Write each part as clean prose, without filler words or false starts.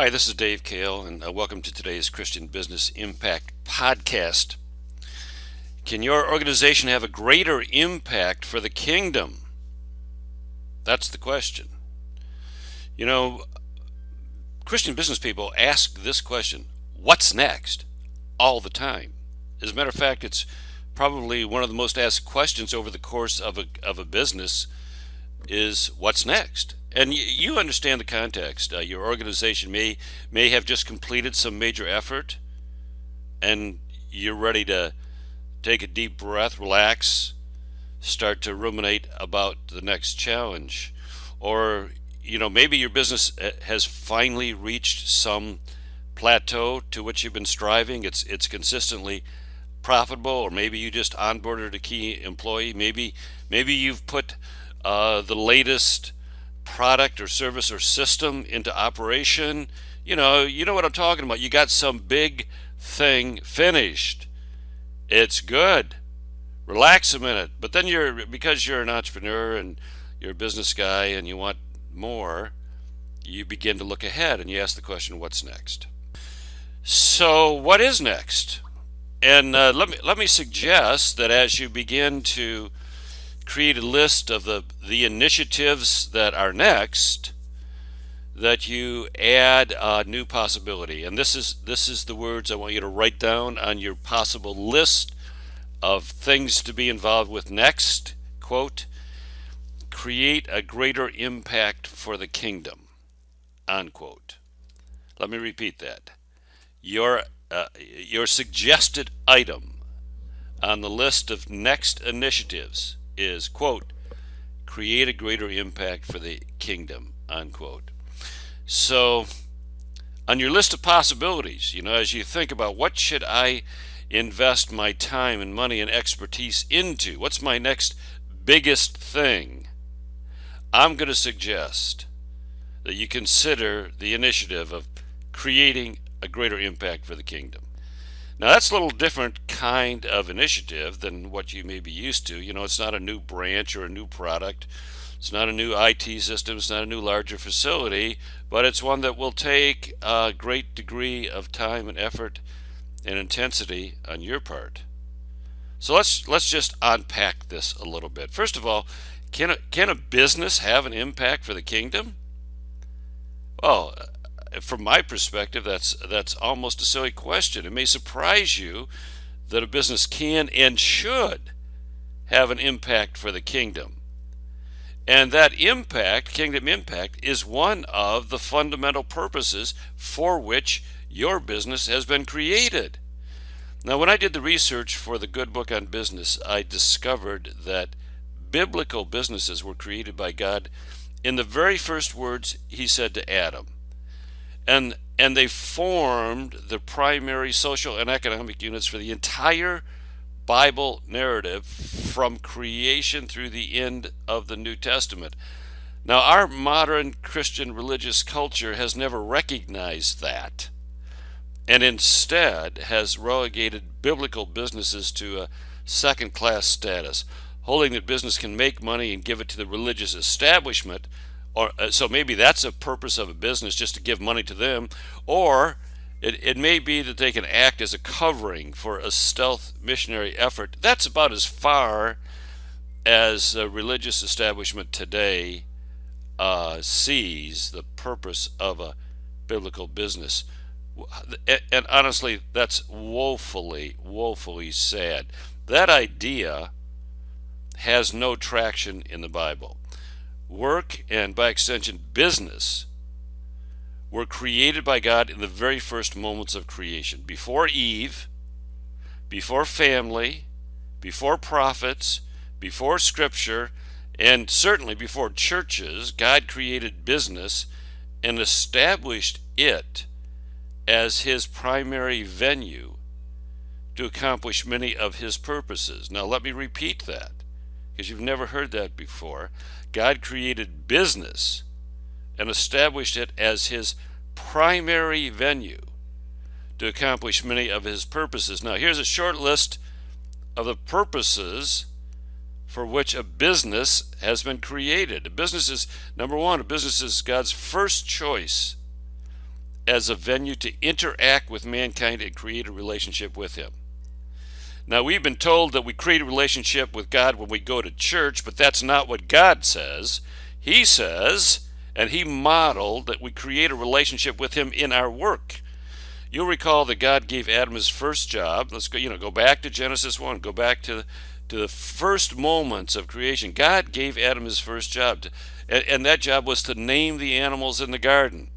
Hi, this is Dave Kahle, and welcome to today's Christian Business Impact Podcast. Can your organization have a greater impact for the kingdom? That's the question. You know, Christian business people ask this question, what's next? All the time. As a matter of fact, it's probably one of the most asked questions over the course of a business is what's next? And you understand the context. Your organization may have just completed some major effort, and you're ready to take a deep breath, relax, start to ruminate about the next challenge. Or maybe your business has finally reached some plateau to which you've been striving. It's consistently profitable, or maybe you just onboarded a key employee. Maybe you've put the latest product or service or system into operation. You know what I'm talking about. You got some big thing finished. It's good. Relax a minute. But then because you're an entrepreneur and you're a business guy and you want more, you begin to look ahead and you ask the question, what's next? So what is next? And let me suggest that as you begin to create a list of the initiatives that are next, that you add a new possibility. And this is the words I want you to write down on your possible list of things to be involved with next. Quote, create a greater impact for the kingdom. Unquote. Let me repeat that. Your suggested item on the list of next initiatives is, quote, create a greater impact for the kingdom, unquote. So on your list of possibilities, as you think about what should I invest my time and money and expertise into, what's my next biggest thing, I'm going to suggest that you consider the initiative of creating a greater impact for the kingdom. Now, that's a little different kind of initiative than what you may be used to. It's not a new branch or a new product. It's not a new IT system. It's not a new larger facility, but it's one that will take a great degree of time and effort and intensity on your part. So let's just unpack this a little bit. First of all, can a business have an impact for the kingdom? Well, from my perspective, that's almost a silly question. It may surprise you that a business can and should have an impact for the kingdom. And that impact, kingdom impact, is one of the fundamental purposes for which your business has been created. Now, when I did the research for the Good Book on Business, I discovered that biblical businesses were created by God in the very first words he said to Adam. And they formed the primary social and economic units for the entire Bible narrative from creation through the end of the New Testament. Now, our modern Christian religious culture has never recognized that, and instead has relegated biblical businesses to a second-class status, holding that business can make money and give it to the religious establishment. Or so maybe that's a purpose of a business, just to give money to them. Or it may be that they can act as a covering for a stealth missionary effort. That's about as far as a religious establishment today sees the purpose of a biblical business. And honestly, that's woefully sad. That idea has no traction in the Bible. Work, and by extension business, were created by God in the very first moments of creation. Before Eve, before family, before prophets, before scripture, and certainly before churches, God created business and established it as his primary venue to accomplish many of his purposes. Now let me repeat that, because you've never heard that before. God created business and established it as his primary venue to accomplish many of his purposes. Now, here's a short list of the purposes for which a business has been created. A business is, number one, a business is God's first choice as a venue to interact with mankind and create a relationship with him. Now, we've been told that we create a relationship with God when we go to church, but that's not what God says. He says, and he modeled, that we create a relationship with him in our work. You'll recall that God gave Adam his first job. Let's go back to Genesis 1. Go back to the first moments of creation. God gave Adam his first job, and that job was to name the animals in the garden.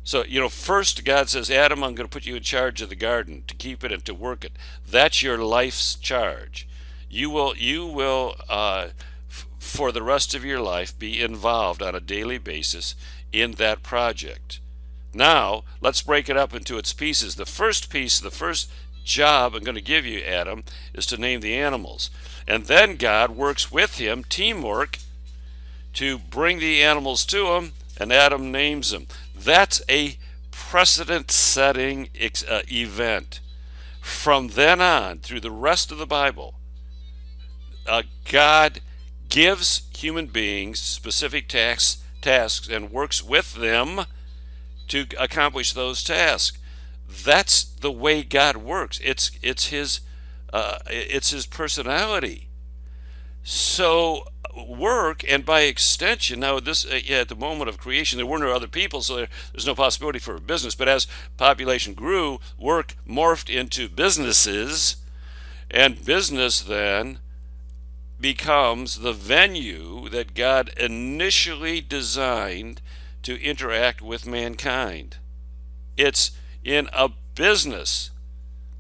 So, first God says, Adam, I'm going to put you in charge of the garden, to keep it and to work it. That's your life's charge. You will, for the rest of your life, be involved on a daily basis in that project. Now, let's break it up into its pieces. The first piece, the first job I'm going to give you, Adam, is to name the animals. And then God works with him, teamwork, to bring the animals to him, and Adam names them. That's a precedent-setting event. From then on, through the rest of the Bible, God gives human beings specific tasks and works with them to accomplish those tasks. That's the way God works. It's his personality. So work, and by extension, now this at the moment of creation there were no other people, so there's no possibility for a business. But as population grew, work morphed into businesses, and business then becomes the venue that God initially designed to interact with mankind. It's in a business,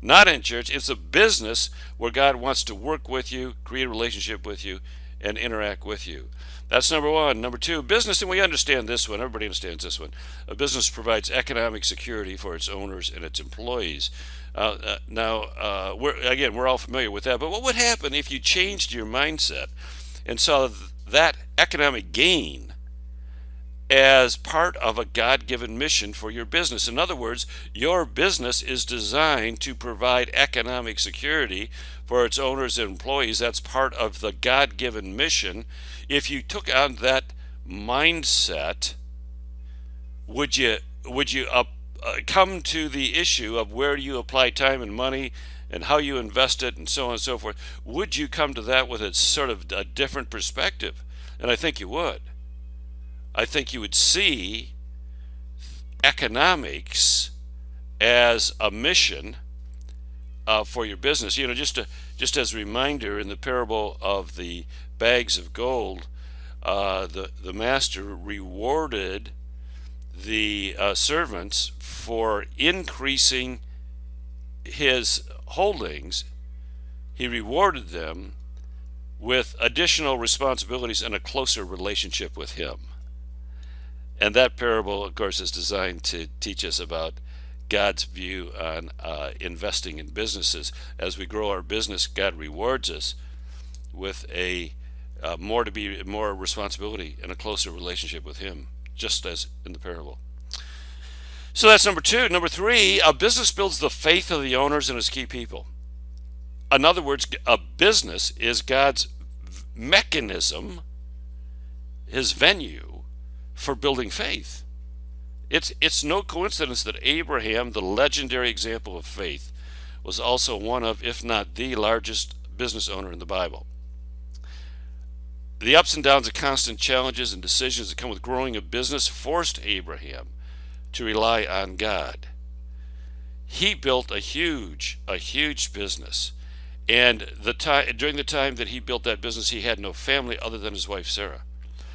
not in church. It's a business where God wants to work with you, create a relationship with you, and interact with you. That's number one. Number two, business, and we understand this one. Everybody understands this one. A business provides economic security for its owners and its employees. We're all familiar with that. But what would happen if you changed your mindset and saw that economic gain as part of a God-given mission for your business? In other words, your business is designed to provide economic security for its owners and employees. That's part of the God-given mission. If you took on that mindset, would you come to the issue of where you apply time and money and how you invest it and so on and so forth? Would you come to that with a sort of a different perspective? And I think you would. I think you would see economics as a mission for your business. Just as a reminder, in the parable of the bags of gold, the master rewarded the servants for increasing his holdings. He rewarded them with additional responsibilities and a closer relationship with him. And that parable, of course, is designed to teach us about God's view on investing in businesses. As we grow our business, God rewards us with more responsibility and a closer relationship with him, just as in the parable. So that's number two. Number three, a business builds the faith of the owners and its key people. In other words, a business is God's mechanism, his venue for building faith. It's no coincidence that Abraham, the legendary example of faith, was also one of, if not the largest business owner in the Bible. The ups and downs of constant challenges and decisions that come with growing a business forced Abraham to rely on God. He built a huge business, and during the time that he built that business, he had no family other than his wife Sarah.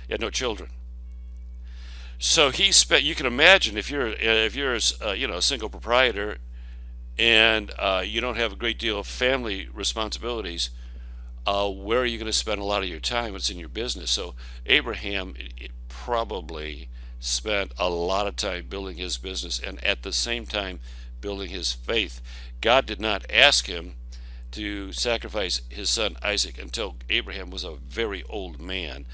He had no children. So he spent. You can imagine if you're a single proprietor and you don't have a great deal of family responsibilities, where are you going to spend a lot of your time? It's in your business. So Abraham probably spent a lot of time building his business and at the same time building his faith. God did not ask him to sacrifice his son Isaac until Abraham was a very old man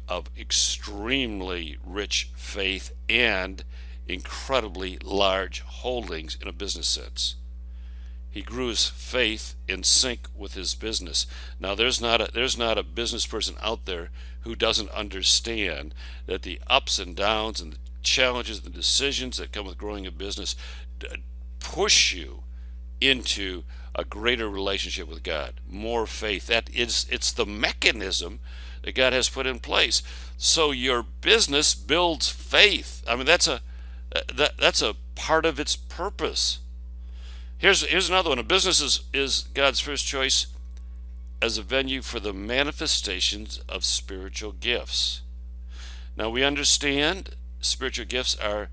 of extremely rich faith and incredibly large holdings in a business sense. He grew his faith in sync with his business. Now, there's not a business person out there who doesn't understand that the ups and downs and the challenges and the decisions that come with growing a business push you into a greater relationship with God, more faith. It's the mechanism that God has put in place. So your business builds faith. I mean, that's a part of its purpose. Here's another one. A business is God's first choice as a venue for the manifestations of spiritual gifts. Now, we understand spiritual gifts are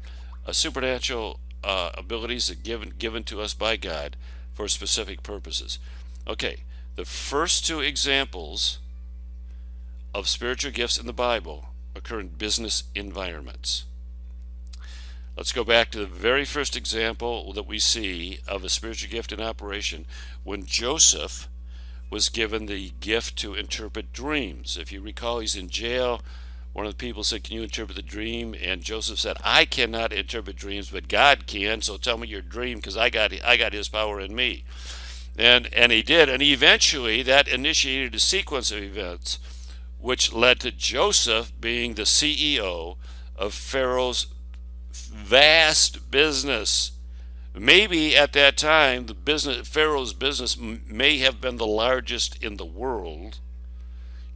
supernatural abilities that given to us by God for specific purposes. Okay, the first two examples of spiritual gifts in the Bible occur in business environments. Let's go back to the very first example that we see of a spiritual gift in operation when Joseph was given the gift to interpret dreams. If you recall, he's in jail. One of the people said, "Can you interpret the dream?" And Joseph said, "I cannot interpret dreams, but God can. So tell me your dream, because I got His power in me." And he did. And eventually, that initiated a sequence of events, which led to Joseph being the CEO of Pharaoh's vast business. Maybe at that time, Pharaoh's business may have been the largest in the world.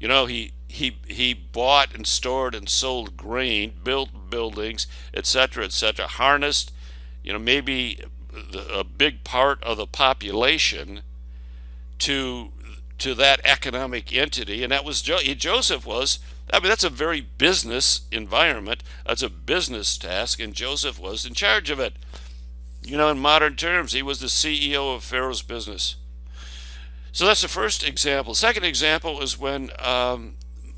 You know, he bought and stored and sold grain, built buildings, etc., etc., harnessed, maybe a big part of the population to that economic entity, and that was Joseph was. I mean, that's a very business environment. That's a business task, and Joseph was in charge of it. In modern terms, he was the CEO of Pharaoh's business. So that's the first example. Second example is when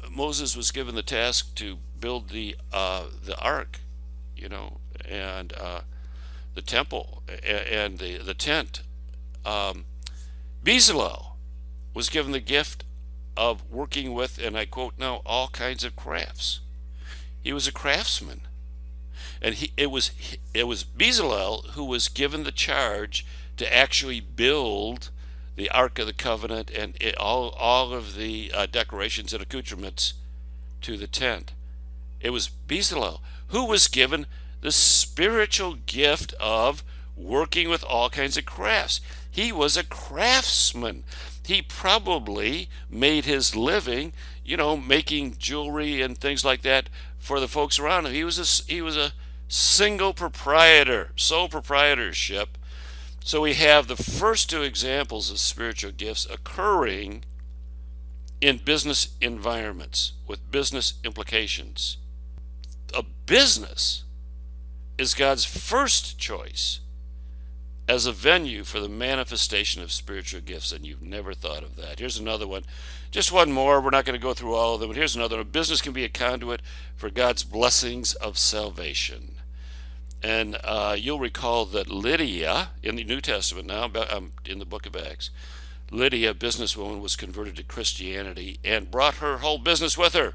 Moses was given the task to build the ark, and the temple and the tent. Bezalel was given the gift of working with, and I quote now, all kinds of crafts. He was a craftsman, and it was Bezalel who was given the charge to actually build the Ark of the Covenant and all of the decorations and accoutrements to the tent. It was Bezalel who was given the spiritual gift of working with all kinds of crafts. He was a craftsman. He probably made his living, making jewelry and things like that for the folks around him. He was a single proprietor, sole proprietorship. So we have the first two examples of spiritual gifts occurring in business environments with business implications. A business is God's first choice as a venue for the manifestation of spiritual gifts, and you've never thought of that. Here's another one. Just one more. We're not going to go through all of them, but here's another one. Business can be a conduit for God's blessings of salvation. And you'll recall that Lydia, in the New Testament now, in the book of Acts, Lydia, a businesswoman, was converted to Christianity and brought her whole business with her.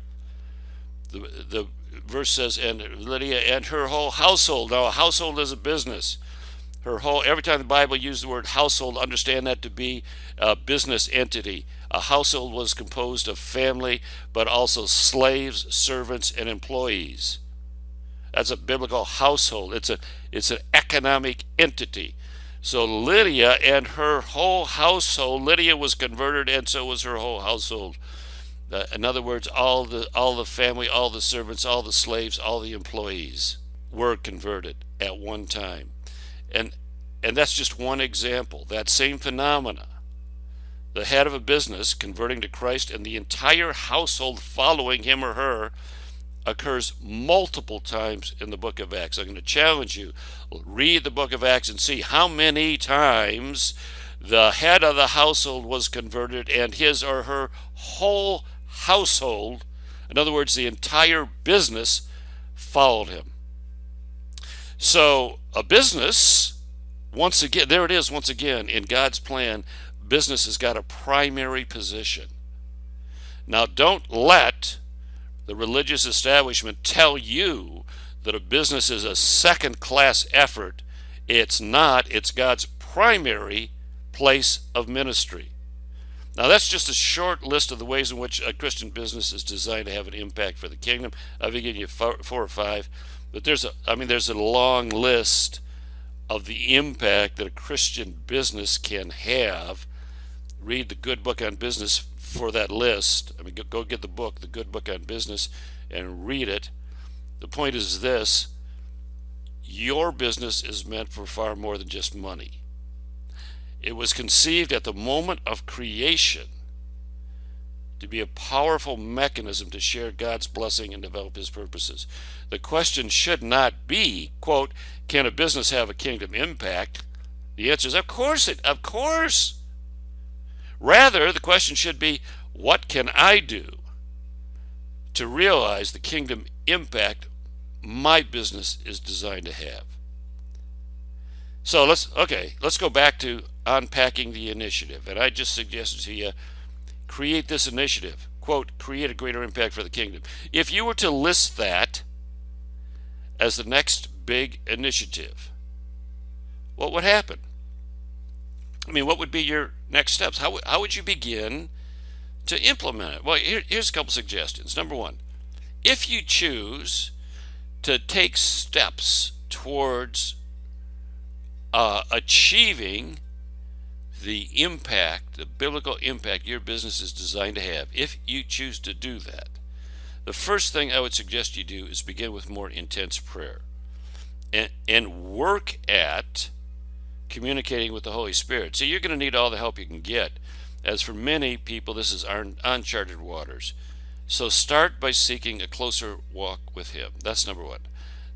The verse says, and Lydia and her whole household. Now, a household is a business. Every time the Bible uses the word household, understand that to be a business entity. A household was composed of family, but also slaves, servants, and employees. That's a biblical household. It's an economic entity. So Lydia and her whole household, Lydia was converted, and so was her whole household. In other words, all the family, all the servants, all the slaves, all the employees were converted at one time. And that's just one example. That same phenomena, the head of a business converting to Christ and the entire household following him or her, occurs multiple times in the book of Acts. I'm going to challenge you. Read the book of Acts and see how many times the head of the household was converted and his or her whole household, in other words, the entire business, followed him. So a business, once again, there it is once again, in God's plan, business has got a primary position. Now, don't let the religious establishment tell you that a business is a second-class effort. It's not. It's God's primary place of ministry. Now, that's just a short list of the ways in which a Christian business is designed to have an impact for the kingdom. I've given you four or five, but there's a long list of the impact that a Christian business can have. Read the Good Book on Business for that list. Go get the book, The Good Book on Business, and read it. The point is this: your business is meant for far more than just money. It was conceived at the moment of creation to be a powerful mechanism to share God's blessing and develop His purposes. The question should not be, quote, can a business have a kingdom impact? The answer is, of course. Rather, the question should be, what can I do to realize the kingdom impact my business is designed to have? So let's go back to unpacking the initiative. And I just suggested to you, create this initiative. Quote, create a greater impact for the kingdom. If you were to list that as the next big initiative, what would happen? What would be your next steps? How would you begin to implement it? Well, here's a couple suggestions. Number one, if you choose to take steps towards achieving the impact, the biblical impact your business is designed to have, if you choose to do that, the first thing I would suggest you do is begin with more intense prayer and work at communicating with the Holy Spirit. So you're going to need all the help you can get. As for many people, this is uncharted waters. So start by seeking a closer walk with Him. That's number one.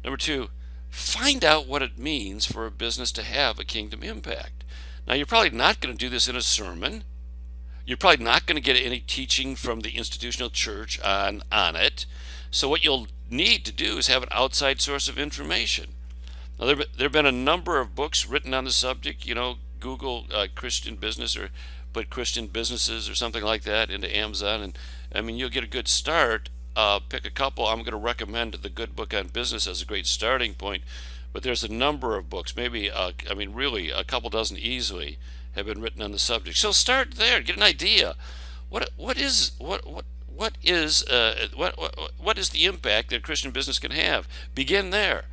Number two, find out what it means for a business to have a kingdom impact. Now, you're probably not going to do this in a sermon. You're probably not going to get any teaching from the institutional church on it. So what you'll need to do is have an outside source of information. Now, there have been a number of books written on the subject. Google Christian business, or put Christian businesses or something like that into Amazon, and you'll get a good start. Pick a couple. I'm going to recommend the Good Book on Business as a great starting point, but there's a number of books, maybe really a couple dozen easily, have been written on the subject. So start there, get an idea. What is the impact that a Christian business can have? Begin there.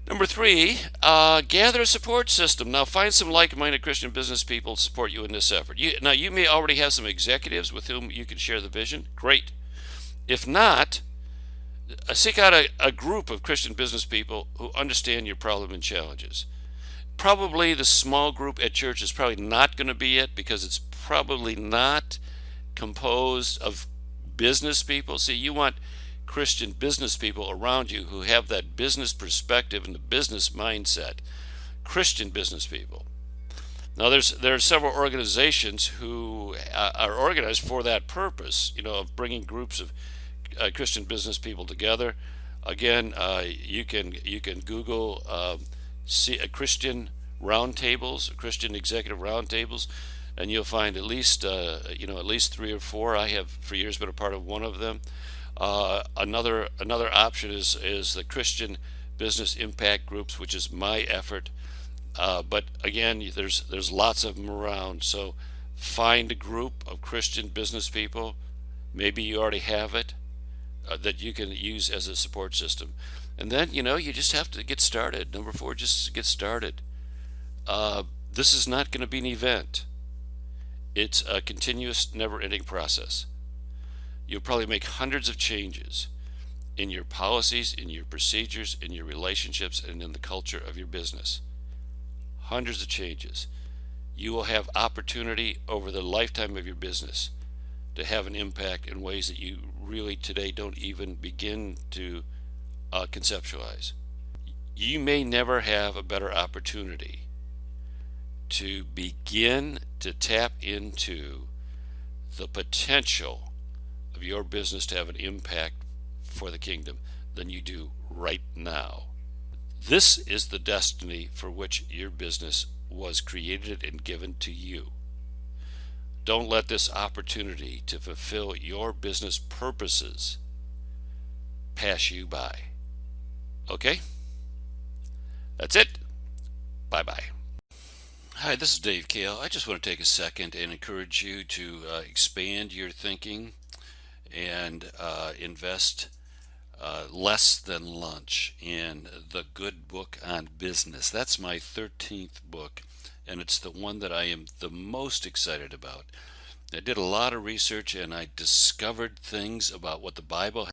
Number three, gather a support system. Now, find some like-minded Christian business people to support you in this effort. You may already have some executives with whom you can share the vision. Great. If not, seek out a group of Christian business people who understand your problem and challenges. Probably the small group at church is probably not going to be it, because it's probably not composed of business people. See, you want Christian business people around you who have that business perspective and the business mindset. Christian business people. Now, there are several organizations who are organized for that purpose, of bringing groups of Christian business people together. Again, you can Google Christian roundtables, Christian executive roundtables, and you'll find at least 3 or 4. I have for years been a part of one of them. Another option is the Christian Business Impact Groups, which is my effort. But again, there's lots of them around. So find a group of Christian business people. Maybe you already have it that you can use as a support system. And then you just have to get started. Number 4, just get started. This is not going to be an event. It's a continuous, never-ending process. You'll probably make hundreds of changes in your policies, in your procedures, in your relationships, and in the culture of your business. Hundreds of changes. You will have opportunity over the lifetime of your business to have an impact in ways that you really today don't even begin to conceptualize. You may never have a better opportunity to begin to tap into the potential of your business to have an impact for the kingdom than you do right now. This is the destiny for which your business was created and given to you. Don't let this opportunity to fulfill your business purposes pass you by. Okay? That's it. Bye-bye. Hi, this is Dave Kahle. I just want to take a second and encourage you to expand your thinking and invest less than lunch in the good book on business. That's my 13th book, and it's the one that I am the most excited about. I did a lot of research and I discovered things about what the Bible